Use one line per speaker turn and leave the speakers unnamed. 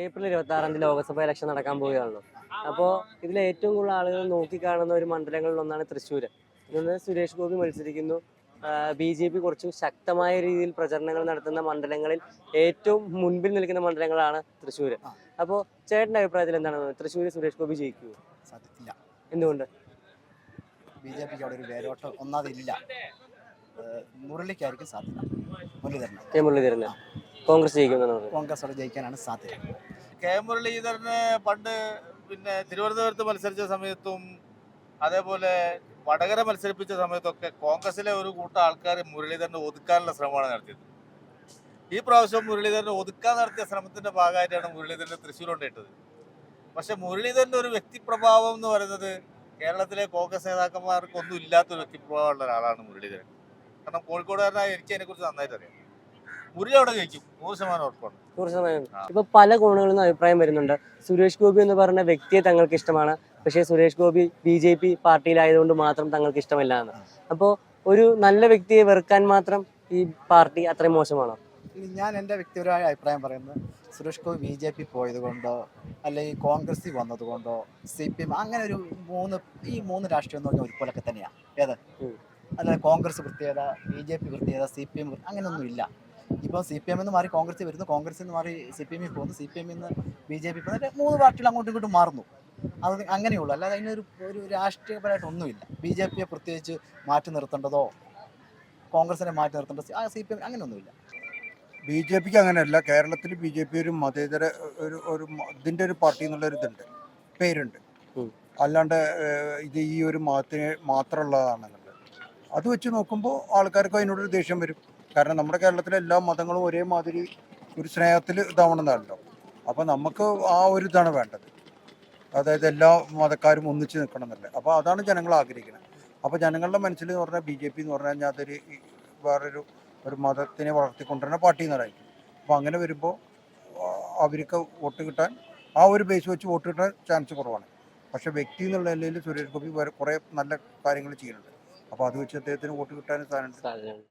April 26 Lok Sabha election നടക്കാൻ പോവുകയാണല്ലോ. അപ്പോൾ ഇതിൽ ഏറ്റവും കൂടുതൽ ആളുകൾ നോക്കിക്കാണുന്ന ഒരു മണ്ഡലങ്ങളിൽ ഒന്നാണ് തൃശ്ശൂർ. ഇന്ന് സുരേഷ് ഗോപി മത്സരിക്കുന്നു. BJP കുറച്ച് ശക്തമായ രീതിയിൽ പ്രചരണങ്ങൾ നടത്തുന്ന മണ്ഡലങ്ങളിൽ ഏറ്റവും മുൻപിൽ നിൽക്കുന്ന മണ്ഡലങ്ങളാണ് തൃശ്ശൂർ. അപ്പോൾ ചേട്ടൻ്റെ അഭിപ്രായത്തിൽ എന്താണ് തൃശ്ശൂർ സുരേഷ് ഗോപി ജയിക്കുമോ?
സാധ്യത്തില്ല.
എന്തുകൊണ്ട്?
BJPക്ക് അവിടെ ഒരു വേരോട്ടം ഒന്നാതില്ല. മുരളിക്കായിരിക്കും സാധ്യത.
മുരളീധരന് കോൺഗ്രസ് ജയിക്കുമെന്നാണ്.
കോൺഗ്രസ് അവിടെ ജയിക്കാനാണ് സാധ്യത.
മുരളീധരന് പണ്ട് തിരുവനന്തപുരത്ത് മത്സരിച്ച സമയത്തും അതേപോലെ വടകര മത്സരിപ്പിച്ച സമയത്തൊക്കെ കോൺഗ്രസിലെ ഒരു കൂട്ടം ആൾക്കാർ മുരളീധരനെ ഒതുക്കാനുള്ള ശ്രമമാണ് നടത്തിയത്. ഈ പ്രാവശ്യം മുരളീധരനെ ഒതുക്കാൻ നടത്തിയ ശ്രമത്തിന്റെ ഭാഗമായിട്ടാണ് മുരളീധരനെ തൃശ്ശൂർ കൊണ്ടിട്ടത്. പക്ഷെ മുരളീധരന്റെ ഒരു വ്യക്തിപ്രഭാവം എന്ന് പറയുന്നത് കേരളത്തിലെ കോൺഗ്രസ് നേതാക്കന്മാർക്കൊന്നും ഇല്ലാത്തൊരു വ്യക്തിപ്രഭാവമുള്ള ഒരാളാണ് മുരളീധരൻ. കാരണം കോഴിക്കോടുകാരനായ എനിക്ക് അതിനെക്കുറിച്ച് നന്നായിട്ട് അറിയാം. മുരളി അവിടെ ജയിക്കും, 100% ഉറപ്പാണ്.
100%. ഇപ്പൊ പല കോണുകളിൽ നിന്ന് അഭിപ്രായം വരുന്നുണ്ട്. സുരേഷ് ഗോപി എന്ന് പറഞ്ഞ വ്യക്തിയെ തങ്ങൾക്ക് ഇഷ്ടമാണ്, പക്ഷേ സുരേഷ് ഗോപി BJP പാർട്ടിയിലായതുകൊണ്ട് മാത്രം തങ്ങൾക്ക് ഇഷ്ടമല്ല എന്ന്. അപ്പോൾ ഒരു നല്ല വ്യക്തിയെ വെറുക്കാൻ മാത്രം ഈ പാർട്ടി അത്രയും മോശമാണോ?
ഞാൻ എൻ്റെ വ്യക്തിപരമായ അഭിപ്രായം പറയുന്നത്, സുരേഷ് ഗോപി BJP പോയത് കൊണ്ടോ അല്ലെങ്കിൽ കോൺഗ്രസ് വന്നതുകൊണ്ടോ CPM അങ്ങനെ ഒരു മൂന്ന് രാഷ്ട്രീയം എന്ന് പറഞ്ഞാൽ ഒരുപോലൊക്കെ തന്നെയാണ്. ഏത് അല്ല, കോൺഗ്രസ് പ്രത്യേകത, BJP പ്രത്യേകത, CPM അങ്ങനെയൊന്നും ഇല്ല. ഇപ്പോൾ CPM എന്ന് മാറി കോൺഗ്രസ് വരുന്നു, കോൺഗ്രസിൽ നിന്ന് മാറി CPM പോകുന്നു, CPM നിന്ന് BJP പോകുന്നു. മൂന്ന് പാർട്ടികൾ അങ്ങോട്ടും ഇങ്ങോട്ടും മാറുന്നു. അത് അങ്ങനെയുള്ളൂ, അല്ലാതെ അതിനൊരു രാഷ്ട്രീയപരമായിട്ടൊന്നുമില്ല. BJPയെ പ്രത്യേകിച്ച് മാറ്റി നിർത്തേണ്ടതോ കോൺഗ്രസിനെ മാറ്റി നിർത്തേണ്ടതോ CPM അങ്ങനെയൊന്നുമില്ല.
BJPക്ക് അങ്ങനെയല്ല. കേരളത്തിൽ BJP ഒരു മതേതര ഇതിൻ്റെ ഒരു പാർട്ടി എന്നുള്ളൊരു ഇതുണ്ട്, പേരുണ്ട്. അല്ലാണ്ട് ഇത് ഈ ഒരു മതത്തിന് മാത്രമുള്ളതാണെന്നുള്ളത് അത് വെച്ച് നോക്കുമ്പോൾ ആൾക്കാർക്ക് അതിനോടൊരു ദേഷ്യം വരും. കാരണം നമ്മുടെ കേരളത്തിലെ എല്ലാ മതങ്ങളും ഒരേമാതിരി ഒരു സ്നേഹത്തിൽ ഇതാവണമെന്നല്ലോ. അപ്പോൾ നമുക്ക് ആ ഒരു ഇതാണ് വേണ്ടത്, അതായത് എല്ലാ മതക്കാരും ഒന്നിച്ച് നിൽക്കണം എന്നല്ലേ. അപ്പോൾ അതാണ് ജനങ്ങൾ ആഗ്രഹിക്കുന്നത്. അപ്പോൾ ജനങ്ങളുടെ മനസ്സിൽ എന്ന് പറഞ്ഞാൽ BJP എന്ന് പറഞ്ഞു കഴിഞ്ഞാൽ അതൊരു വേറൊരു മതത്തിനെ വളർത്തിക്കൊണ്ടുവരുന്ന പാർട്ടി എന്നതായിരിക്കും. അപ്പോൾ അങ്ങനെ വരുമ്പോൾ അവർക്ക് വോട്ട് കിട്ടാൻ ആ ഒരു ബേസ് വെച്ച് വോട്ട് കിട്ടാൻ ചാൻസ് കുറവാണ്. പക്ഷേ വ്യക്തി എന്നുള്ള നിലയിൽ സുരേഷ് ഗോപി കുറേ നല്ല കാര്യങ്ങൾ ചെയ്യുന്നുണ്ട്. അപ്പോൾ അത് വെച്ച് അദ്ദേഹത്തിന് വോട്ട് കിട്ടാൻ സാധ്യത.